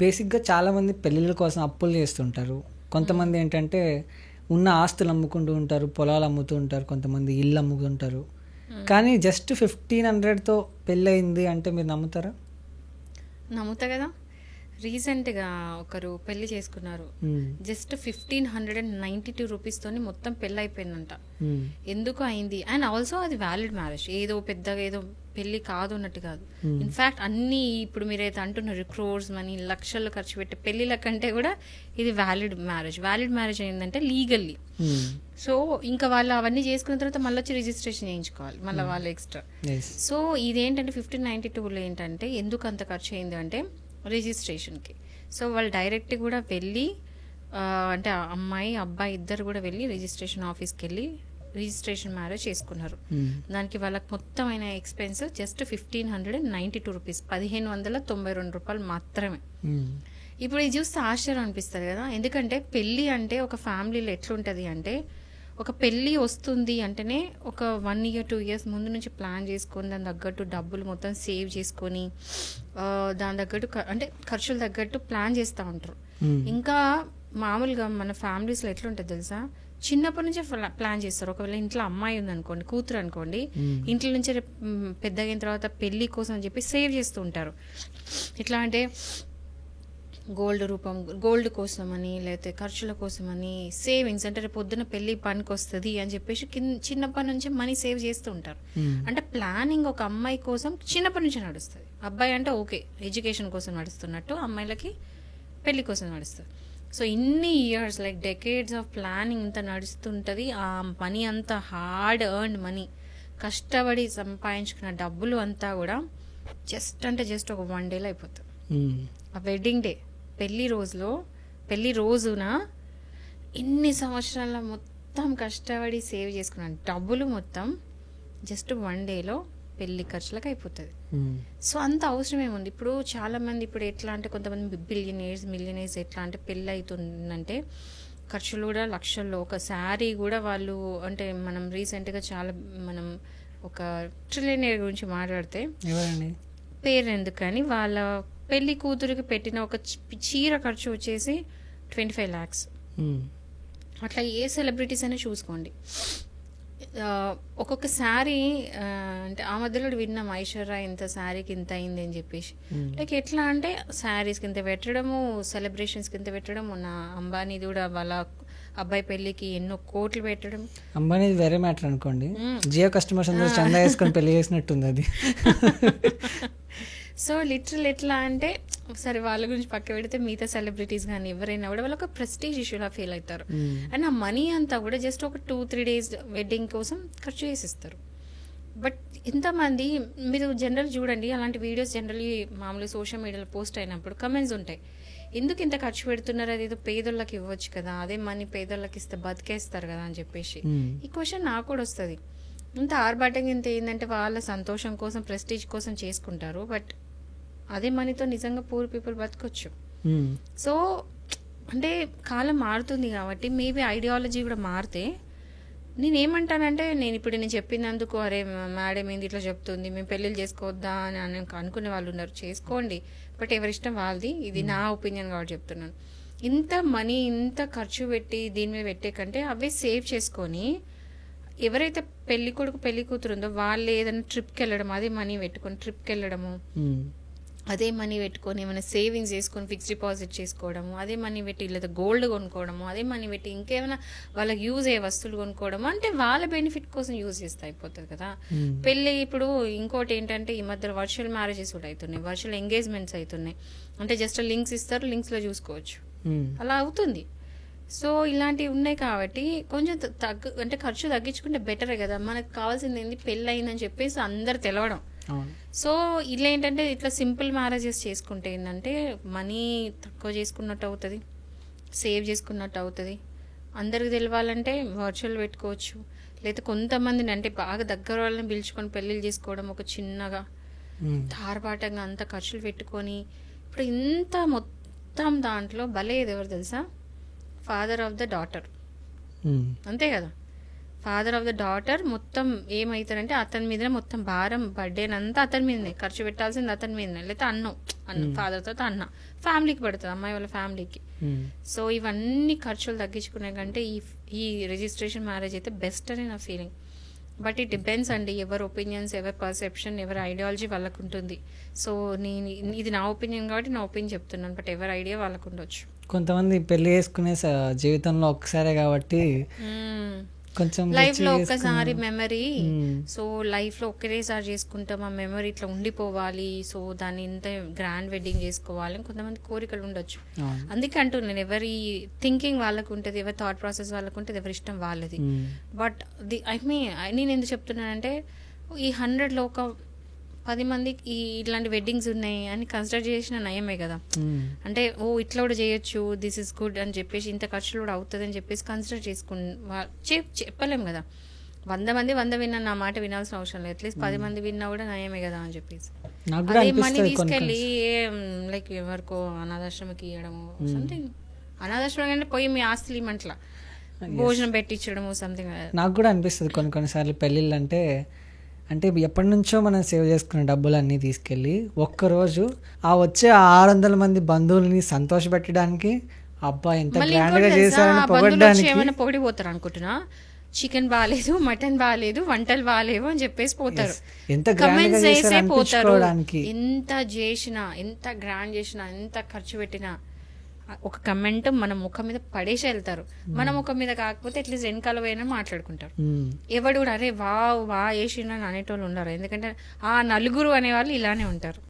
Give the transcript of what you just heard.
బేసిక్గా చాలామంది పెళ్ళిళ్ళ కోసం అప్పులు చేస్తుంటారు. కొంతమంది ఏంటంటే ఉన్న ఆస్తులు అమ్ముకుంటూ ఉంటారు, పొలాలు అమ్ముతూ ఉంటారు, కొంతమంది ఇల్లు అమ్ముకుంటారు. కానీ జస్ట్ 1500తో పెళ్ళి అయింది అంటే మీరు నమ్ముతారా? నమ్ముతా కదా. రీసెంట్గా ఒకరు పెళ్లి చేసుకున్నారు, జస్ట్ 1592 రూపీస్తోని మొత్తం పెళ్ళి అయిపోయిందంట. ఎందుకు అయింది? అండ్ ఆల్సో అది వ్యాలిడ్ మ్యారేజ్, ఏదో పెద్దగా ఏదో పెళ్లి కాదు అన్నట్టు కాదు. ఇన్ఫాక్ట్ అన్ని ఇప్పుడు మీరైతే అంటున్నారు క్రోర్స్ మనీ, లక్షలు ఖర్చు పెట్టే పెళ్లిల కంటే కూడా ఇది వ్యాలిడ్ మ్యారేజ్. వ్యాలిడ్ మ్యారేజ్ ఏంటంటే లీగల్లీ. సో ఇంకా వాళ్ళు అవన్నీ చేసుకున్న తర్వాత మళ్ళీ వచ్చి రిజిస్ట్రేషన్ చేయించుకోవాలి మళ్ళీ వాళ్ళు ఎక్స్ట్రా. సో ఇదేంటంటే 1592లో ఏంటంటే ఎందుకు అంత ఖర్చు అయింది అంటే రిజిస్ట్రేషన్కి. సో వాళ్ళు డైరెక్ట్ కూడా వెళ్ళి అంటే అమ్మాయి అబ్బాయి ఇద్దరు కూడా వెళ్ళి రిజిస్ట్రేషన్ ఆఫీస్కి వెళ్ళి రిజిస్ట్రేషన్ మ్యారేజ్ చేసుకున్నారు. దానికి వాళ్ళకి మొత్తం అయిన ఎక్స్పెన్స్ జస్ట్ 1592 రూపీస్, 1592 రూపాయలు మాత్రమే. ఇప్పుడు ఇది చూస్తే ఆశ్చర్యం అనిపిస్తుంది కదా. ఎందుకంటే పెళ్లి అంటే ఒక ఫ్యామిలీలో ఎట్లుంటది అంటే, ఒక పెళ్లి వస్తుంది అంటేనే ఒక 1 year 2 years ముందు నుంచి ప్లాన్ చేసుకొని దాని తగ్గట్టు డబ్బులు మొత్తం సేవ్ చేసుకొని దాని తగ్గట్టు అంటే ఖర్చులు తగ్గట్టు ప్లాన్ చేస్తూ ఉంటారు. ఇంకా మామూలుగా మన ఫ్యామిలీస్లో ఎట్లుంటుంది తెలుసా, చిన్నప్పటి నుంచే ప్లాన్ చేస్తారు. ఒకవేళ ఇంట్లో అమ్మాయి ఉంది అనుకోండి, కూతురు అనుకోండి, ఇంట్లో నుంచి పెద్దగా అయిన తర్వాత పెళ్లి కోసం అని చెప్పి సేవ్ చేస్తూ ఉంటారు. ఎట్లా అంటే గోల్డ్ కోసం అని, లేకపోతే ఖర్చుల కోసం అని సేవింగ్స్, అంటే రేపు పొద్దున పెళ్లి పనికి వస్తుంది అని చెప్పేసి చిన్నప్పటి నుంచే మనీ సేవ్ చేస్తూ ఉంటారు. అంటే ప్లానింగ్ ఒక అమ్మాయి కోసం చిన్నప్పటి నుంచే నడుస్తుంది. అబ్బాయి అంటే ఓకే ఎడ్యుకేషన్ కోసం నడుస్తున్నట్టు, అమ్మాయిలకి పెళ్లి కోసం నడుస్తుంది. సో ఇన్ని years like decades of planning ఇంత నడుస్తుంటుంది. ఆ మనీ అంతా హార్డ్ ఎర్న్డ్ మనీ, కష్టపడి సంపాదించుకున్న డబ్బులు అంతా కూడా జస్ట్ ఒక 1 dayలో అయిపోతుంది. ఆ వెడ్డింగ్ డే పెళ్లి రోజున ఇన్ని సంవత్సరాల మొత్తం కష్టపడి సేవ్ చేసుకున్న డబ్బులు మొత్తం జస్ట్ 1 dayలో పెళ్లి ఖర్చులకు అయిపోతుంది. సో అంత అవసరం ఏముంది? ఇప్పుడు చాలా మంది ఇప్పుడు ఎట్లా అంటే కొంతమంది మిలియనీర్స్ ఎట్లా అంటే పెళ్లి అవుతుందంటే ఖర్చులు కూడా లక్షల్లో. ఒక శారీ కూడా వాళ్ళు అంటే మనం రీసెంట్గా మనం ఒక ట్రిలియనీర్ గురించి మాట్లాడితే పేరు ఎందుకు కానీ వాళ్ళ పెళ్లి కూతురికి పెట్టిన ఒక చీర ఖర్చు వచ్చేసి 25 lakhs. అట్లా ఏ సెలబ్రిటీస్ అయినా చూసుకోండి. ఒక్కొక్క శారీ అంటే ఆ మధ్యలో విన్నాం ఐశ్వర్య ఇంత శారీకి ఇంత అయింది అని చెప్పేసి. లైక్ ఎట్లా అంటే శారీస్కి ఇంత పెట్టడము, సెలబ్రేషన్స్కి ఇంత పెట్టడము. నా అంబానీ కూడా వాళ్ళ అబ్బాయి పెళ్లికి ఎన్నో కోట్లు పెట్టడం. అంబానీ వేరే మ్యాటర్ అనుకోండి, జియో కస్టమర్స్ అందరూ చందా వేసుకొని పెళ్లి చేసినట్టుంది అది. సో లిటరల్ ఎట్లా అంటే సరే వాళ్ళ గురించి పక్క పెడితే మిగతా సెలబ్రిటీస్ కానీ ఎవరైనా కూడా వాళ్ళు ఒక ప్రెస్టీజ్ ఇష్యూలా ఫీల్ అవుతారు. అండ్ ఆ మనీ అంతా కూడా జస్ట్ ఒక 2-3 days వెడ్డింగ్ కోసం ఖర్చు చేసిస్తారు. బట్ ఇంతమంది మీరు జనరల్ చూడండి, అలాంటి వీడియోస్ జనరల్లీ మామూలుగా సోషల్ మీడియాలో పోస్ట్ అయినప్పుడు కమెంట్స్ ఉంటాయి, ఎందుకు ఇంత ఖర్చు పెడుతున్నారు, అది ఏదో పేదోళ్ళకి ఇవ్వచ్చు కదా, అదే మనీ పేదోళ్ళకి ఇస్తే బతికేస్తారు కదా అని చెప్పేసి. ఈ క్వశ్చన్ నాకు కూడా వస్తుంది. ఇంత ఆర్భాటంగా ఇంత ఏంటంటే వాళ్ళ సంతోషం కోసం ప్రెస్టీజ్ కోసం చేసుకుంటారు. బట్ అదే మనీతో నిజంగా పూర్ పీపుల్ బతకొచ్చు. సో అంటే కాలం మారుతుంది కాబట్టి మేబీ ఐడియాలజీ కూడా మారితే, నేనేమంటానంటే నేను చెప్పినందుకు అరే మేడం ఏంది ఇట్లా చెప్తుంది, మేము పెళ్ళిళ్ళు చేసుకోవద్దా అని అనుకునే వాళ్ళు ఉన్నారు. చేసుకోండి, బట్ ఎవరిష్టం వాళ్ళది. ఇది నా ఒపీనియన్ కాబట్టి చెప్తున్నాను. ఇంత మనీ ఇంత ఖర్చు పెట్టి దీని మీద పెట్టే కంటే అవే సేవ్ చేసుకొని ఎవరైతే పెళ్లి కొడుకు పెళ్లి కూతురు ఉందో వాళ్ళు ఏదైనా ట్రిప్కి వెళ్ళడం, అదే మనీ పెట్టుకొని ట్రిప్కి వెళ్ళడము, అదే మనీ పెట్టుకొని ఏమైనా సేవింగ్స్ చేసుకొని ఫిక్స్డ్ డిపాజిట్ చేసుకోవడము, అదే మనీ పెట్టి లేదా గోల్డ్ కొనుక్కోవడము, అదే మనీ పెట్టి ఇంకేమైనా వాళ్ళకి యూజ్ అయ్యే వస్తువులు కొనుక్కోవడము, అంటే వాళ్ళ బెనిఫిట్ కోసం యూజ్ చేస్తే అయిపోతుంది కదా. పెళ్ళి ఇప్పుడు ఇంకోటి ఏంటంటే ఈ మధ్య వర్చువల్ మ్యారేజెస్ కూడా అవుతున్నాయి, వర్చువల్ ఎంగేజ్మెంట్స్ అవుతున్నాయి. అంటే జస్ట్ లింక్స్ ఇస్తారు, లింక్స్లో చూసుకోవచ్చు, అలా అవుతుంది. సో ఇలాంటివి ఉన్నాయి కాబట్టి కొంచెం అంటే ఖర్చు తగ్గించుకుంటే బెటరే కదా. మనకు కావాల్సింది ఏంది, పెళ్ళి అయిందని చెప్పేసి అందరు తెలవడం. సో ఇలా ఏంటంటే ఇట్లా సింపుల్ మ్యారేజెస్ చేసుకుంటే ఏంటంటే మనీ తక్కువ చేసుకున్నట్టు అవుతుంది, సేవ్ చేసుకున్నట్టు అవుతుంది. అందరికి తెలవాలంటే వర్చువల్ పెట్టుకోవచ్చు, లేదా కొంతమందిని అంటే బాగా దగ్గర వాళ్ళని పిలుచుకొని పెళ్ళిళ్ళు చేసుకోవడం, ఒక చిన్నగా ధారపాటంగా అంత ఖర్చులు పెట్టుకొని. ఇప్పుడు ఇంత మొత్తం దాంట్లో భలేది ఎవరు తెలుసా, ఫాదర్ ఆఫ్ ద డాటర్, అంతే కదా. ఫాదర్ ఆఫ్ ద డాటర్ మొత్తం ఏమవుతారంటే అతని మీదనే మొత్తం భారం, బర్త్డేనంతా అతని మీదనే, ఖర్చు పెట్టాల్సింది అతని మీదనే, లేకపోతే అన్న ఫాదర్ తర్వాత అన్న ఫ్యామిలీకి పడుతుంది, అమ్మాయి వాళ్ళ ఫ్యామిలీకి. సో ఇవన్నీ ఖర్చులు తగ్గించుకునే కంటే ఈ రిజిస్ట్రేషన్ మ్యారేజ్ అయితే బెస్ట్ అని నా ఫీలింగ్. బట్ ఇట్ డిపెండ్స్ అండి, ఎవరి ఒపీనియన్స్, ఎవరి పర్సెప్షన్, ఎవరి ఐడియాలజీ వాళ్ళకు ఉంటుంది. సో ఇది నా ఒపీనియన్ కాబట్టి నా ఒపీనియన్ చెప్తున్నాను, బట్ ఎవరి ఐడియా వాళ్ళకు ఉండొచ్చు. కొంతమంది పెళ్లి చేసుకునే జీవితంలో ఒక్కసారే కాబట్టి కొంచెం లైఫ్ లో ఒక్కసారి మెమరీ, సో లైఫ్ లో ఒక్కరేసారి చేసుకుంటాం, ఆ మెమరీ ఇట్లా ఉండిపోవాలి, సో దాన్ని ఇంత గ్రాండ్ వెడ్డింగ్ చేసుకోవాలి అని కొంతమంది కోరికలు ఉండొచ్చు. అందుకే అంటున్నాను, ఎవరి థింకింగ్ వాళ్ళకు ఉంటుంది, ఎవరి థాట్ ప్రాసెస్ వాళ్ళకు ఉంటుంది, ఎవరి ఇష్టం వాళ్ళది. బట్ నేను ఎందుకు చెప్తున్నానంటే ఈ 100లో ఒక 10 మందికి ఇట్లాంటి వెడ్డింగ్స్ ఉన్నాయి అని కన్సిడర్ చేసిన నయమే కదా. అంటే ఇట్లా కూడా చేయొచ్చు, దిస్ ఇస్ గుడ్ అని చెప్పేసి, ఇంత ఖర్చులు కూడా అవుతుంది అని చెప్పేసి కన్సిడర్ చెప్పలేం కదా. 100 మంది 100 విన్నా నా మాట వినాల్సిన అవసరం లేదు, అట్లీస్ట్ 10 మంది విన్నా కూడా నయమే కదా అని చెప్పేసి. అదే మనీ తీసుకెళ్ళి లైక్ ఎవరికో అనాథాశ్రమకి ఇవ్వడము సంథింగ్, అనాథాశ్రమం అంటే పోయి మీ ఆస్తులు ఇవ్వమంట్లా భోజనం పెట్టించడము సంథింగ్. నాకు కూడా అనిపిస్తుంది కొన్నిసార్లు పెళ్ళిళ్ళు అంటే ఎప్పటి నుంచో మనం సేవ్ చేసుకున్న డబ్బులన్నీ తీసుకెళ్ళి ఒక్కరోజు ఆ వచ్చే 600 మంది బంధువుల్ని సంతోషపెట్టడానికి, అబ్బా ఎంత గ్రాండ్ గా చేశారని పొగడడానికి. ఏమైనా పొగిడిపోతారు అనుకుంటున్నా, చికెన్ బాగాలేదు, మటన్ బాగాలేదు, వంటలు బాగాలేవు అని చెప్పేసి పోతారు, కమెంట్స్ చేసే పోతారు. ఎంత చేసినా, ఎంత గ్రాండ్ చేసినా, ఎంత ఖర్చు పెట్టినా ఒక కమెంట్ మన ముఖం మీద పడేసి వెళ్తారు. మన ముఖం మీద కాకపోతే అట్లీస్ట్ వెనకాల పోయినా మాట్లాడుకుంటారు. ఎవడు కూడా అరే వా వేసిండు అని అనేటోళ్ళు ఉండరు, ఎందుకంటే ఆ నలుగురు అనేవాళ్ళు ఇలానే ఉంటారు.